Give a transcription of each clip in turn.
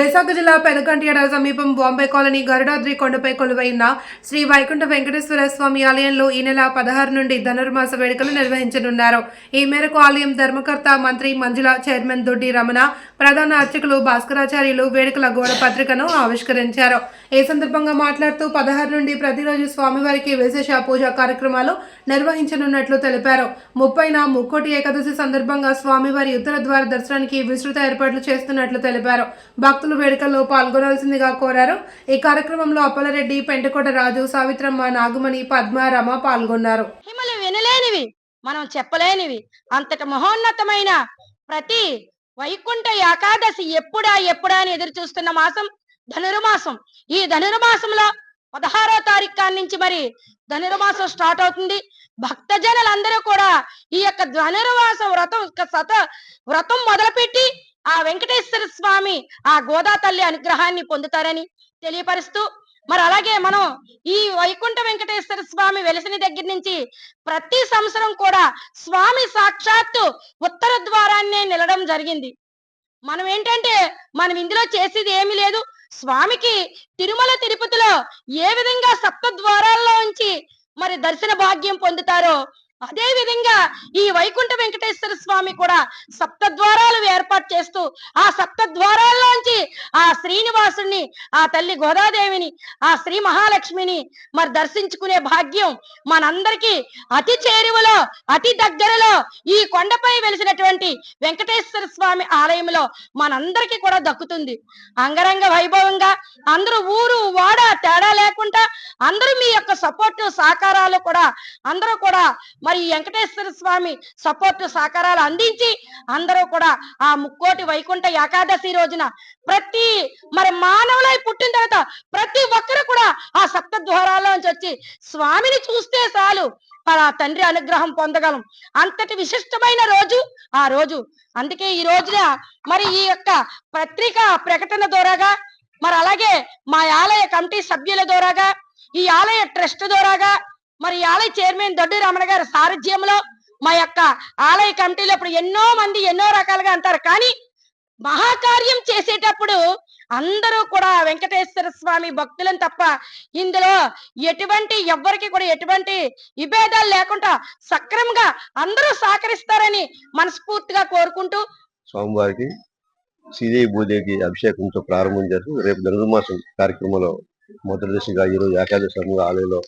విశాఖ జిల్లా పెదకంట్యాడ సమీపం బాంబే కాలనీ గరుడాద్రి కొండపై కొలువైన శ్రీ వైకుంఠ వెంకటేశ్వర స్వామి ఆలయంలో ఈ నెల 16 నుండి ధనుర్మాస వేడుకలు నిర్వహించనున్నారు. ఈ మేరకు ఆలయం ధర్మకర్త మంత్రి మంజుల, చైర్మన్ దొడ్డి రమణ, ప్రధాన అర్చకులు భాస్కరాచార్యులు వేడుకల గోడ పత్రికను ఆవిష్కరించారు. ఈ సందర్భంగా మాట్లాడుతూ 16 నుండి ప్రతిరోజు స్వామివారికి విశేష పూజా కార్యక్రమాలు నిర్వహించనున్నట్లు తెలిపారు. 30న ముక్కోటి ఏకాదశి సందర్భంగా స్వామివారి ఉత్తర ద్వార దర్శనానికి విస్తృత ఏర్పాట్లు చేస్తున్నట్లు తెలిపారు. భక్తులు వేడుకల్లో పాల్గొనాల్సిందిగా కోరారు. ఈ కార్యక్రమంలో అప్పలరెడ్డి, పెంటకోట రాజు, సావిత్రమ్మ, నాగుమణి, పద్మ, రమ పాల్గొన్నారు. వినలేనివి, మనం చెప్పలేనివి అంతట మహోన్నతమైన ప్రతి వైకుంఠ ఏకాదశి ఎప్పుడా అని ఎదురు చూస్తున్న మాసం ధనుర్మాసం. ఈ ధనుర్మాసంలో 16వ తారీఖు నుంచి మరి ధనుర్మాసం స్టార్ట్ అవుతుంది. భక్తజనులందరూ కూడా ఈ యొక్క ధనుర్మాసం వ్రతం మొదలుపెట్టి ఆ వెంకటేశ్వర స్వామి, ఆ గోదా తల్లి అనుగ్రహాన్ని పొందుతారని తెలియపరుస్తూ, మరి అలాగే మనం ఈ వైకుంఠ వెంకటేశ్వర స్వామి వెలసిన దగ్గర నుంచి ప్రతి సంవత్సరం కూడా స్వామి సాక్షాత్తు ఉత్తర ద్వారాన్నే నిలడం జరిగింది. మనం ఏంటంటే మనం ఇందులో చేసేది ఏమీ లేదు. స్వామికి తిరుమల తిరుపతిలో ఏ విధంగా సప్త ద్వారాల్లో ఉంచి మరి దర్శన భాగ్యం పొందుతారో అదే విధంగా ఈ వైకుంఠ వెంకటేశ్వర స్వామి కూడా సప్త ద్వారాలు ఏర్పాటు చేస్తూ ఆ సప్త ద్వారాల్లోంచి ఆ శ్రీనివాసుని, ఆ తల్లి గోదాదేవిని, ఆ శ్రీ మహాలక్ష్మిని మరి దర్శించుకునే భాగ్యం మనందరికీ అతి చేరువలో, అతి దగ్గరలో ఈ కొండపై వెలిసినటువంటి వెంకటేశ్వర స్వామి ఆలయంలో మనందరికీ కూడా దక్కుతుంది. అంగరంగ వైభవంగా అందరూ ఊరు వాడ తేడా లేకుండా అందరూ మీ యొక్క సపోర్టు సహకారాలు కూడా అందరూ కూడా మరి వెంకటేశ్వర స్వామి సపోర్ట్ సహకారాలు అందించి అందరూ కూడా ఆ ముక్కోటి వైకుంఠ ఏకాదశి రోజున ప్రతి మరి మానవులై పుట్టిన తర్వాత ప్రతి ఒక్కరు కూడా ఆ సప్త ద్వారాల్లోంచి వచ్చి స్వామిని చూస్తే చాలు ఆ తండ్రి అనుగ్రహం పొందగలం. అంతటి విశిష్టమైన రోజు ఆ రోజు. అందుకే ఈ రోజున మరి ఈ యొక్క పత్రికా ప్రకటన ద్వారాగా, మరి అలాగే మా ఆలయ కమిటీ సభ్యుల ద్వారాగా, ఈ ఆలయ ట్రస్ట్ ద్వారాగా, మరి ఆలయ చైర్మన్ దొడ్డి రమణ గారి సారథ్యంలో మా యొక్క ఆలయ కమిటీలో ఇప్పుడు ఎన్నో మంది ఎన్నో రకాలుగా అంటారు, కానీ మహాకార్యం చేసేటప్పుడు అందరూ కూడా వెంకటేశ్వర స్వామి భక్తులను తప్ప ఇందులో ఎవ్వరికి కూడా ఎటువంటి విభేదాలు లేకుండా సక్రమంగా అందరూ సహకరిస్తారని మనస్ఫూర్తిగా కోరుకుంటూ స్వామివారికి శ్రీదేవి భూదేవికి అభిషేకంతో ప్రారంభం చేస్తూ రేపు ధనుర్మాసం కార్యక్రమంలో మొదటి దశగా ఈరోజు ఏకాదశి ఆలయంలో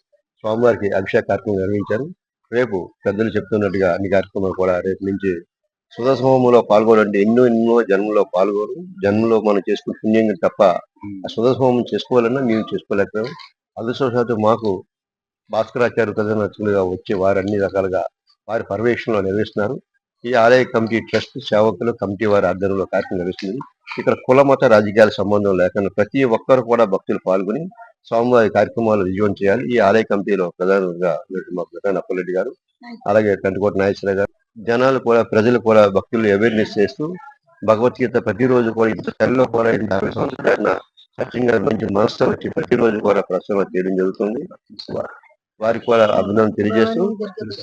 స్వామివారికి అభిషేక కార్యక్రమం నిర్వహించారు. రేపు పెద్దలు చెప్తున్నట్టుగా అన్ని కార్యక్రమాలు కూడా రేపు నుంచి సుధస్వమంలో పాల్గొనండి. ఎన్నో జన్మలో పాల్గొను, జన్మలో మనం చేసుకున్న పుణ్యం తప్ప ఆ సుధస్వమం చేసుకోవాలన్నా మేము చేసుకోలేకపోయాం. అదృష్టవశాత్తు మాకు భాస్కరాచార్య ప్రధాన అర్చకులుగా వచ్చే వారు అన్ని రకాలుగా వారి పర్యవేక్షణలో నిర్వహిస్తున్నారు. ఈ ఆలయ కమిటీ ట్రస్ట్ సేవకులు కమిటీ వారి ఆధ్వర్యంలో కార్యక్రమం నిర్వహిస్తుంది. ఇక్కడ కుల మత రాజకీయాల సంబంధం లేకుండా ప్రతి ఒక్కరు కూడా భక్తులు పాల్గొని స్వామివారి కార్యక్రమాలు విజయం చేయాలి. ఈ ఆలయ కమిటీలో ప్రధానంగా మా ప్రధాన అప్పలరెడ్డి గారు, అలాగే పెంటకోట నాగేశ్వర గారు, జనాలు కూడా ప్రజలు కూడా భక్తులు అవేర్నెస్ చేస్తూ భగవద్గీత ప్రతిరోజు కూడా ఇంత తల్లిలో కూడా 50 సంవత్సరాల సత్యంగా మంచి మనసుతో వచ్చి ప్రతిరోజు కూడా ప్రసంగం చేయడం జరుగుతుంది. వారికి కూడా అభినందన తెలియజేస్తూ,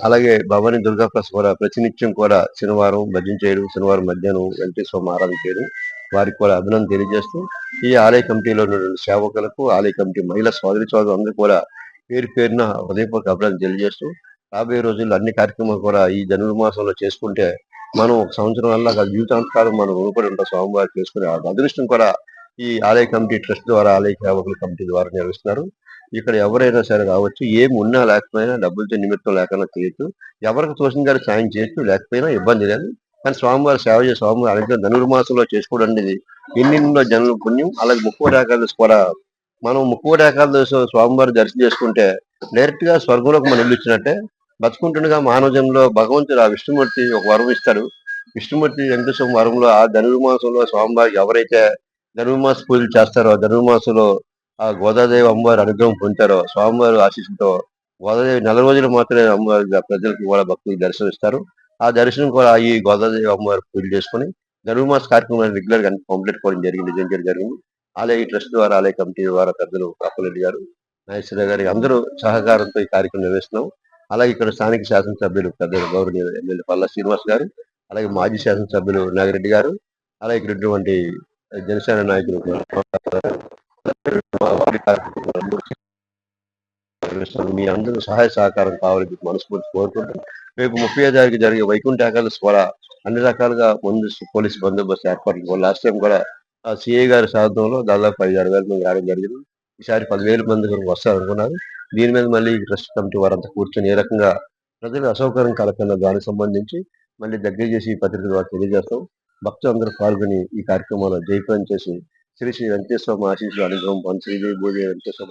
అలాగే భవానీ దుర్గా ప్లస్ కూడా ప్రతినిత్యం కూడా శనివారం భజన చేయడం, శనివారం మధ్యాహ్నం వెంకటేశ్వర ఆరాధన చేయడం, వారికి కూడా అభినందన తెలియజేస్తూ ఈ ఆలయ కమిటీలో ఉన్న సేవకులకు, ఆలయ కమిటీ మహిళా సోదరి అందరూ కూడా పేరు పేరున హృదయపూర్వక అభినందన తెలియజేస్తూ రాబోయే రోజుల్లో అన్ని కార్యక్రమాలు కూడా ఈ ధనుర్మాసంలో చేసుకుంటే మనం ఒక సంవత్సరం వల్ల జీవితాంతకాలం మనం రుణపడి ఉంటాం. స్వామివారు చేసుకునే అదృష్టం కూడా ఈ ఆలయ కమిటీ ట్రస్ట్ ద్వారా, ఆలయ సేవకుల కమిటీ ద్వారా నిర్వహిస్తున్నారు. ఇక్కడ ఎవరైనా సరే రావచ్చు, ఏమి ఉన్నా లేకపోయినా డబ్బులతో నిమిత్తం లేకుండా చేయొచ్చు, ఎవరికి తోసిన గారు సాయం చేయొచ్చు, లేకపోయినా ఇబ్బంది లేదు. కానీ స్వామివారి సేవ చేసి స్వామివారి అనేది ధనుర్మాసంలో చేసుకోవడం అనేది ఎన్నెన్నో జనుల పుణ్యం. అలాగే ముక్కోటి ఏకాదశి కూడా మనం ముక్కోటి ఏకాదశి స్వామివారి దర్శనం చేసుకుంటే డైరెక్ట్ గా స్వర్గంలోకి మనం ఇచ్చినట్టే. బతుకుంటుండగా మానవ జన్మలో భగవంతుడు ఆ విష్ణుమూర్తి ఒక వరం ఇస్తాడు. విష్ణుమూర్తి వెంకటేశ్వర వరంలో ఆ ధనుర్మాసంలో స్వామివారికి ఎవరైతే ధనుర్మాస పూజలు చేస్తారో, ధనుర్మాసంలో ఆ గోదాదేవి అమ్మవారి అనుగ్రహం పొందుతారో, స్వామివారి ఆశీస్సుతో గోదాదేవి 4 రోజులు మాత్రమే అమ్మవారి ప్రజలకు కూడా భక్తులకు దర్శనం ఇస్తారు. ఆ దర్శనం కూడా ఈ గోదాదేవి అమ్మవారి పూజలు చేసుకుని ధనుర్మాస కార్యక్రమాన్ని రెగ్యులర్ గా కంప్లీట్ కావడం జరిగింది. ఆలయ ట్రస్ట్ ద్వారా, ఆలయ కమిటీ ద్వారా పెద్దలు అప్పలరెడ్డి గారు, నాగేశ్వర గారి అందరూ సహకారంతో ఈ కార్యక్రమం నిర్వహిస్తున్నాం. అలాగే ఇక్కడ స్థానిక శాసనసభ్యులు పెద్దలు గౌరవనీయ ఎమ్మెల్యే పల్లా శ్రీనివాస్ గారు, అలాగే మాజీ శాసనసభ్యులు నాగిరెడ్డి గారు, అలాగే ఇక్కడ ఉన్నటువంటి జనసేన నాయకులు కూడా మీ అందరూ సహాయ సహకారం కావాలని మనస్ఫూర్తి కోరుకుంటూ రేపు 30వ తారీఖు జరిగే వైకుంఠ ఏకాదశి కూడా అన్ని రకాలుగా ముందస్తు పోలీసు బందోబస్తు ఏర్పాట్లు లాస్ట్ టైం కూడా సిఐ గారి సాధనలో దాదాపు 5,000-6,000 మంది రావడం జరిగింది. ఈసారి 10,000 మంది వరకు వస్తారనుకున్నారు. దీని మీద మళ్ళీ ట్రస్ట్ కమిటీ వారంతా కూర్చొని ఏ రకంగా ప్రజలకు అసౌకర్యం కలగకుండా దానికి సంబంధించి మళ్ళీ దగ్గర చేసి ఈ పత్రిక ద్వారా తెలియజేస్తాం. భక్తులు అందరూ పాల్గొని ఈ కార్యక్రమంలో జయప్రదం చేసి శ్రీ శ్రీ వెంకటేశ్వర ఆశీస్సులు అనుగ్రహం శ్రీ భూదేవి వెంకటేశ్వర